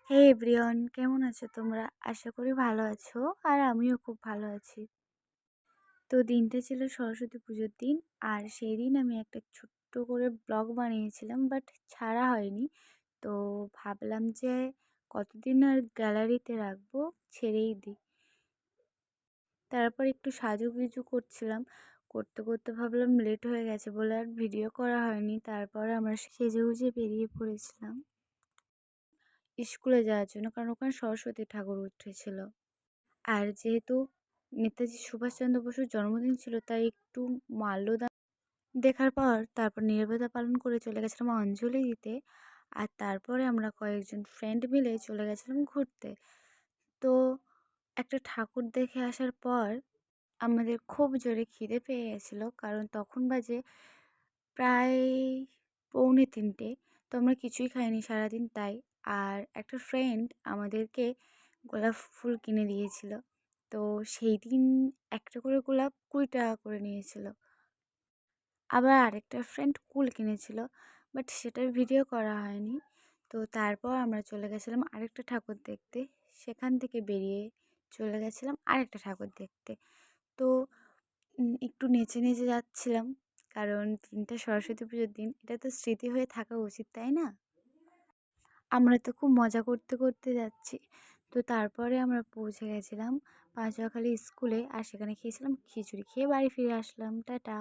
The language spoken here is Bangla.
হে এভরিওয়ান, কেমন আছো তোমরা? আশা করি ভালো আছো। আর আমিও খুব ভালো আছি। তো দিনটা ছিল সরস্বতী পুজোর দিন। আর সেই দিন আমি একটা ছোট্ট করে ব্লগ বানিয়েছিলাম, বাট ছাড়া হয়নি। তো ভাবলাম যে কতদিন আর গ্যালারিতে রাখবো, ছেড়েই দিই। তারপর একটু সাজুগুজু করছিলাম। করতে করতে ভাবলাম লেট হয়ে গেছে বলে আর ভিডিও করা হয়নি। তারপরে আমরা সেজেগুজে বেরিয়ে পড়েছিলাম স্কুলে যাওয়ার জন্য, কারণ ওখানে সরস্বতী ঠাকুর উঠেছিল। আর যেহেতু নেতাজি সুভাষচন্দ্র বসুর জন্মদিন ছিল, তাই একটু মাল্যদান দেখার পর তারপর নীরবতা পালন করে চলে গেছিলাম অঞ্জলি দিতে। আর তারপরে আমরা কয়েকজন ফ্রেন্ড মিলে চলে গেছিলাম ঘুরতে। তো একটা ঠাকুর দেখে আসার পর আমাদের খুব জোরে খিদে পেয়ে গেছিলো, কারণ তখন বাজে প্রায় পৌনে 3টে। তো আমরা কিছুই খাইনি সারাদিন তাই। আর একটা ফ্রেন্ড আমাদেরকে গোলাপ ফুল কিনে দিয়েছিল। তো সেই দিন একটা করে গোলাপ 20 টাকা করে নিয়েছিল। আবার আরেকটা ফ্রেন্ড কুল কিনেছিল, বাট সেটার ভিডিও করা হয়নি। তো তারপর আমরা চলে গেছিলাম আরেকটা ঠাকুর দেখতে। সেখান থেকে বেরিয়ে চলে গেছিলাম আরেকটা ঠাকুর দেখতে। তো একটু নেচে নেচে যাচ্ছিলাম, কারণ দিনটা সরস্বতী পুজোর দিন, এটা তো স্মৃতি হয়ে থাকা উচিত, তাই না? আমরা তো খুব মজা করতে করতে যাচ্ছি। তো তারপরে আমরা পৌঁছে গেছিলাম পাঁচুয়াখালী স্কুলে, আর সেখানে খেয়েছিলাম খিচুড়ি, খেয়ে বাড়ি ফিরে আসলাম। টাটা।